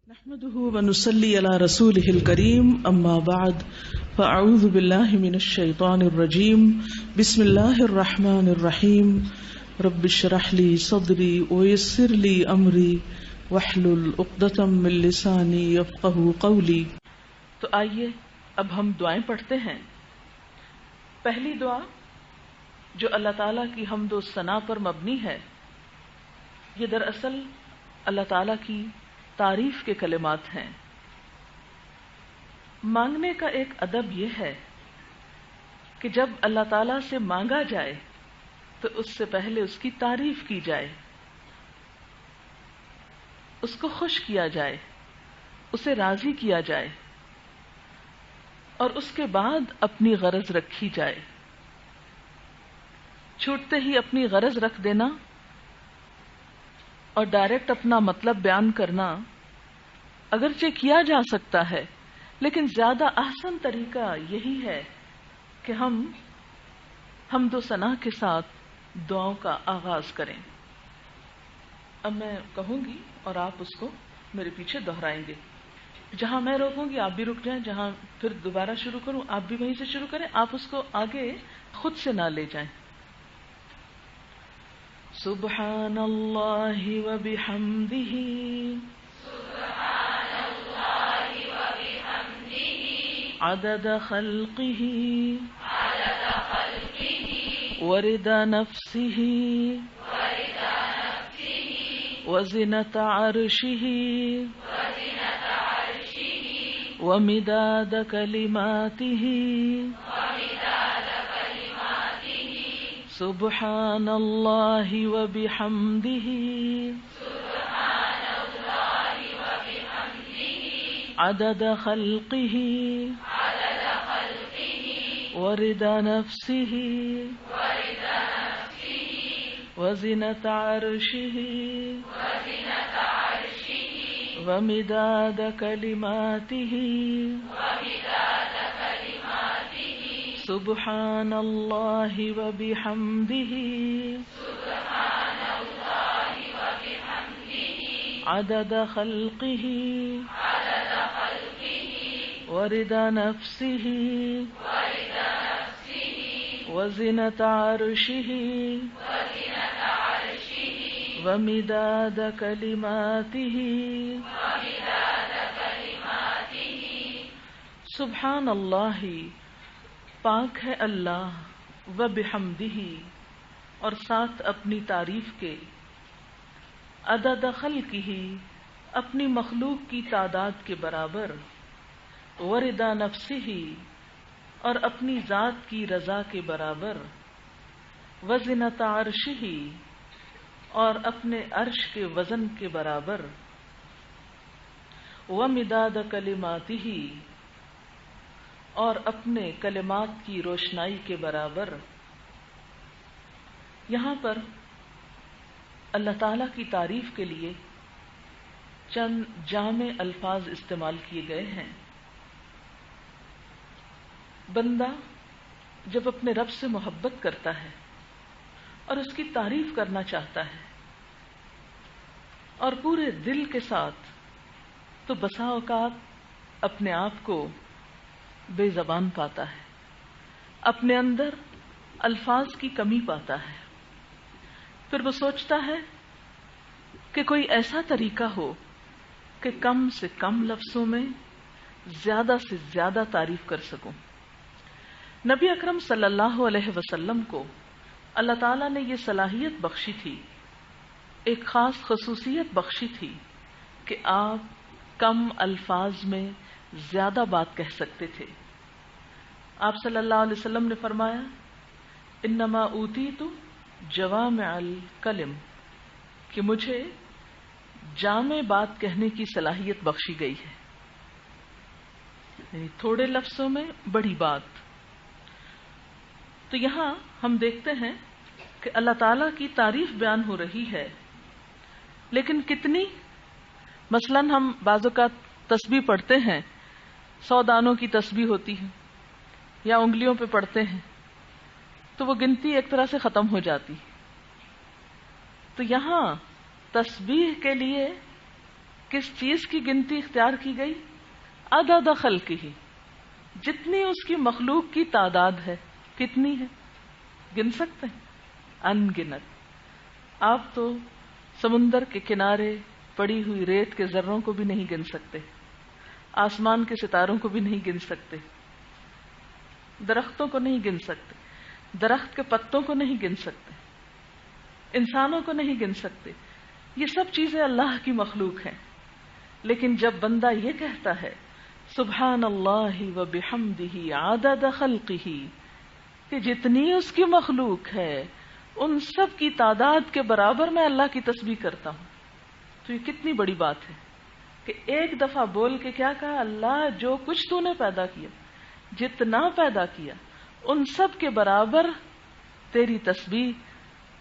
نحمده ونصلي على رسوله الكريم اما بعد فاعوذ بالله من الشيطان الرجيم بسم الله الرحمن الرحيم رب اشرح لي صدري ويسر لي امري واحلل عقدة من لساني يفقهوا قولي۔ تو آئیے اب ہم دعائیں پڑھتے ہیں۔ پہلی دعا جو اللہ تعالیٰ کی حمد و ثنا پر مبنی ہے، یہ دراصل اللہ تعالیٰ کی تعریف کے کلمات ہیں۔ مانگنے کا ایک ادب یہ ہے کہ جب اللہ تعالیٰ سے مانگا جائے تو اس سے پہلے اس کی تعریف کی جائے، اس کو خوش کیا جائے، اسے راضی کیا جائے اور اس کے بعد اپنی غرض رکھی جائے۔ چھوٹتے ہی اپنی غرض رکھ دینا اور ڈائریکٹ اپنا مطلب بیان کرنا اگرچہ کیا جا سکتا ہے، لیکن زیادہ احسن طریقہ یہی ہے کہ ہم حمد و ثنا کے ساتھ دعاؤں کا آغاز کریں۔ اب میں کہوں گی اور آپ اس کو میرے پیچھے دہرائیں گے۔ جہاں میں روکوں گی آپ بھی رک جائیں، جہاں پھر دوبارہ شروع کروں آپ بھی وہیں سے شروع کریں، آپ اس کو آگے خود سے نہ لے جائیں۔ سبحان اللہ و بحمدہ عدد خلقہ ورضا نفسہ وزنة عرشہ ومداد کلماتہ سبحان اللہ و بحمدہ عدد خلقہ ورضا نفسہ وزنة عرشہ ومداد کلماتہ سبحان اللہ و بحمدہ عدد خلقہ ورضا نفسہ وزنة عرشہ ومداد کلماتہ۔ سبحان اللہ، پاک ہے اللہ، و بحمدہ، اور ساتھ اپنی تعریف کے، عدد خلقہ، اپنی مخلوق کی تعداد کے برابر، ورضا نفسہ، اور اپنی ذات کی رضا کے برابر، وزنة عرشہ، اور اپنے عرش کے وزن کے برابر، ومداد کلماتہ، اور اپنے کلمات کی روشنائی کے برابر۔ یہاں پر اللہ تعالیٰ کی تعریف کے لیے چند جامع الفاظ استعمال کیے گئے ہیں۔ بندہ جب اپنے رب سے محبت کرتا ہے اور اس کی تعریف کرنا چاہتا ہے اور پورے دل کے ساتھ، تو بسا اوقات اپنے آپ کو بے زبان پاتا ہے، اپنے اندر الفاظ کی کمی پاتا ہے۔ پھر وہ سوچتا ہے کہ کوئی ایسا طریقہ ہو کہ کم سے کم لفظوں میں زیادہ سے زیادہ تعریف کر سکوں۔ نبی اکرم صلی اللہ علیہ وسلم کو اللہ تعالیٰ نے یہ صلاحیت بخشی تھی، ایک خاص خصوصیت بخشی تھی کہ آپ کم الفاظ میں زیادہ بات کہہ سکتے تھے۔ آپ صلی اللہ علیہ وسلم نے فرمایا، انما اوتیت جوامع الکلم، کہ مجھے جامع بات کہنے کی صلاحیت بخشی گئی ہے، یعنی تھوڑے لفظوں میں بڑی بات۔ تو یہاں ہم دیکھتے ہیں کہ اللہ تعالیٰ کی تعریف بیان ہو رہی ہے، لیکن کتنی؟ مثلاً ہم بعض اوقات تسبیح پڑھتے ہیں، 100 دانوں کی تسبیح ہوتی ہے یا انگلیوں پہ پڑھتے ہیں، تو وہ گنتی ایک طرح سے ختم ہو جاتی۔ تو یہاں تسبیح کے لیے کس چیز کی گنتی اختیار کی گئی؟ عدد خلقہ، جتنی اس کی مخلوق کی تعداد ہے. کتنی ہے؟ گن سکتے ہیں؟ ان گنت. آپ تو سمندر کے کنارے پڑی ہوئی ریت کے ذروں کو بھی نہیں گن سکتے، آسمان کے ستاروں کو بھی نہیں گن سکتے، درختوں کو نہیں گن سکتے، درخت کے پتوں کو نہیں گن سکتے، انسانوں کو نہیں گن سکتے. یہ سب چیزیں اللہ کی مخلوق ہیں. لیکن جب بندہ یہ کہتا ہے سبحان اللہ و بحمدہ عدد خلقہ، کہ جتنی اس کی مخلوق ہے ان سب کی تعداد کے برابر میں اللہ کی تسبیح کرتا ہوں، تو یہ کتنی بڑی بات ہے کہ ایک دفعہ بول کے کیا کہا؟ اللہ جو کچھ تو نے پیدا کیا، جتنا پیدا کیا، ان سب کے برابر تیری تسبیح،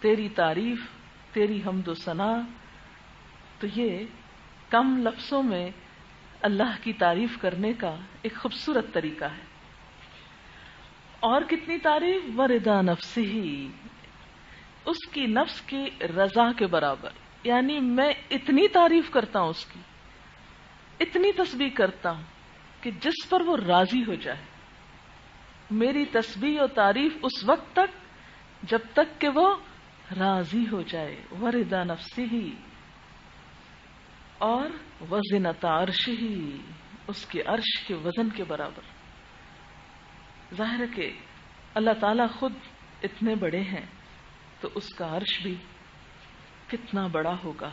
تیری تعریف، تیری حمد و ثنا. تو یہ کم لفظوں میں اللہ کی تعریف کرنے کا ایک خوبصورت طریقہ ہے. اور کتنی تعریف؟ ورضا نفسہ، اس کی نفس کی رضا کے برابر. یعنی میں اتنی تعریف کرتا ہوں اس کی، اتنی تسبیح کرتا ہوں کہ جس پر وہ راضی ہو جائے. میری تسبیح و تعریف اس وقت تک جب تک کہ وہ راضی ہو جائے. ورضا نفسہ، اور وزنۃ عرشہ، اس کے عرش کے وزن کے برابر. ظاہر ہے کہ اللہ تعالیٰ خود اتنے بڑے ہیں تو اس کا عرش بھی کتنا بڑا ہوگا.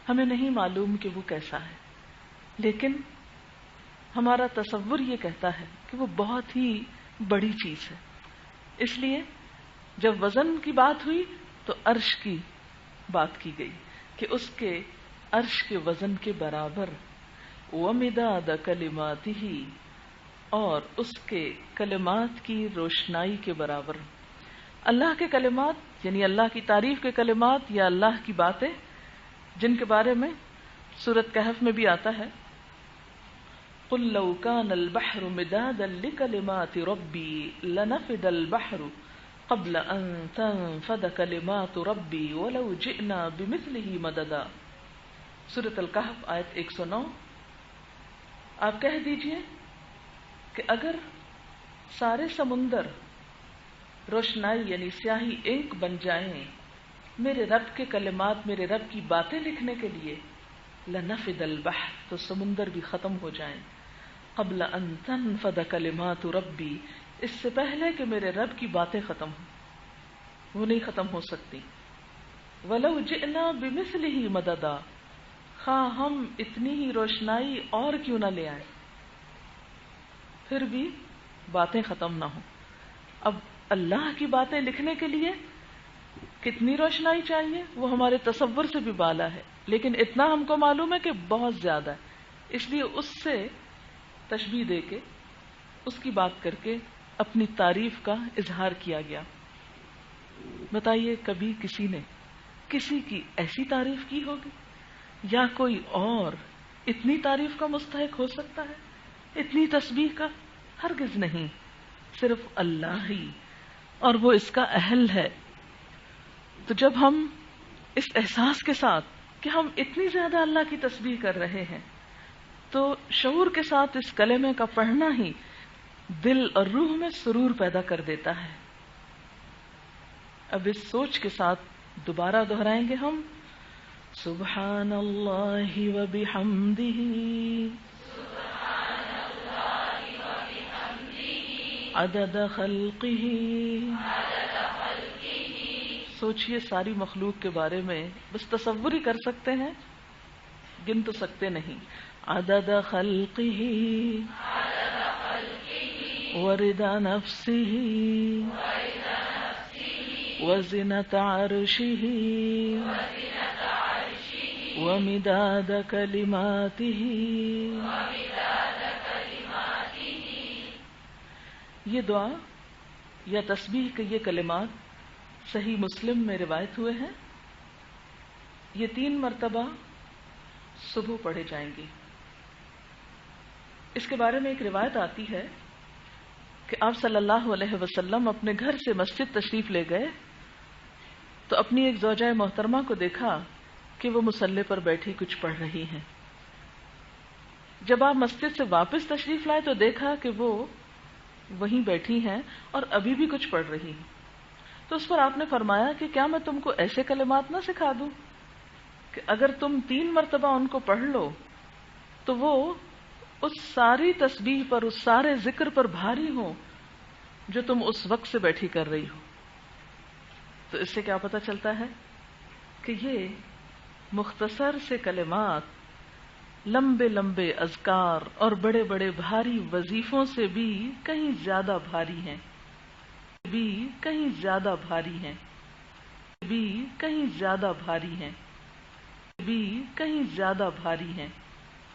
ہمیں نہیں معلوم کہ وہ کیسا ہے، لیکن ہمارا تصور یہ کہتا ہے کہ وہ بہت ہی بڑی چیز ہے. اس لیے جب وزن کی بات ہوئی تو عرش کی بات کی گئی کہ اس کے عرش کے وزن کے برابر. ومداد کلماتہ، اور اس کے کلمات کی روشنائی کے برابر. اللہ کے کلمات یعنی اللہ کی تعریف کے کلمات یا اللہ کی باتیں، جن کے بارے میں سورۃ کہف میں بھی آتا ہے قل لو كان البحر مدادا لكلمات ربي لنفد البحر قبل ان تنفد كلمات ربي ولو جئنا بمثله مددا. سورۃ الکہف آیت 109. آپ کہہ دیجئے کہ اگر سارے سمندر روشنائی یعنی سیاہی انک بن جائیں میرے رب کے کلمات، میرے رب کی باتیں لکھنے کے لیے، لنفد البحر، تو سمندر بھی ختم ہو جائیں. قبل ان تنفد کلمات ربی، اس سے پہلے کہ میرے رب کی باتیں ختم ہوں، وہ نہیں ختم ہو سکتی. ولو جئنا بمثلہ مددا، خواہ ہم اتنی ہی روشنائی اور کیوں نہ لے آئیں، پھر بھی باتیں ختم نہ ہوں. اب اللہ کی باتیں لکھنے کے لیے کتنی روشنائی چاہیے وہ ہمارے تصور سے بھی بالا ہے، لیکن اتنا ہم کو معلوم ہے کہ بہت زیادہ ہے. اس لیے اس سے تشبیہ دے کے، اس کی بات کر کے اپنی تعریف کا اظہار کیا گیا. بتائیے کبھی کسی نے کسی کی ایسی تعریف کی ہوگی؟ یا کوئی اور اتنی تعریف کا مستحق ہو سکتا ہے، اتنی تسبیح کا؟ ہرگز نہیں، صرف اللہ ہی، اور وہ اس کا اہل ہے. تو جب ہم اس احساس کے ساتھ کہ ہم اتنی زیادہ اللہ کی تسبیح کر رہے ہیں تو شعور کے ساتھ اس کلمے کا پڑھنا ہی دل اور روح میں سرور پیدا کر دیتا ہے. اب اس سوچ کے ساتھ دوبارہ دہرائیں گے ہم سبحان اللہ و بحمدہ، عدد خلقہ. سوچئے ساری مخلوق کے بارے میں، بس تصور ہی کر سکتے ہیں، گن تو سکتے نہیں. عدد خلقہ ورضا نفسہ وزنۃ عرشہ ومداد کلماتہ. یہ دعا یا تسبیح کے یہ کلمات صحیح مسلم میں روایت ہوئے ہیں. یہ 3 مرتبہ صبح پڑھے جائیں گے. اس کے بارے میں ایک روایت آتی ہے کہ آپ صلی اللہ علیہ وسلم اپنے گھر سے مسجد تشریف لے گئے تو اپنی ایک زوجہ محترمہ کو دیکھا کہ وہ مصلی پر بیٹھی کچھ پڑھ رہی ہیں. جب آپ مسجد سے واپس تشریف لائے تو دیکھا کہ وہ وہیں بیٹھی ہیں اور ابھی بھی کچھ پڑھ رہی ہیں. تو اس پر آپ نے فرمایا کہ کیا میں تم کو ایسے کلمات نہ سکھا دوں کہ اگر تم 3 مرتبہ ان کو پڑھ لو تو وہ اس ساری تسبیح پر، اس سارے ذکر پر بھاری ہو جو تم اس وقت سے بیٹھی کر رہی ہو. تو اس سے کیا پتہ چلتا ہے کہ یہ مختصر سے کلمات لمبے لمبے اذکار اور بڑے بڑے بھاری وظیفوں سے بھی کہیں زیادہ بھاری ہیں، بھی کہیں زیادہ بھاری ہیں، بھی کہیں زیادہ بھاری ہیں، بھی کہیں زیادہ بھاری ہیں.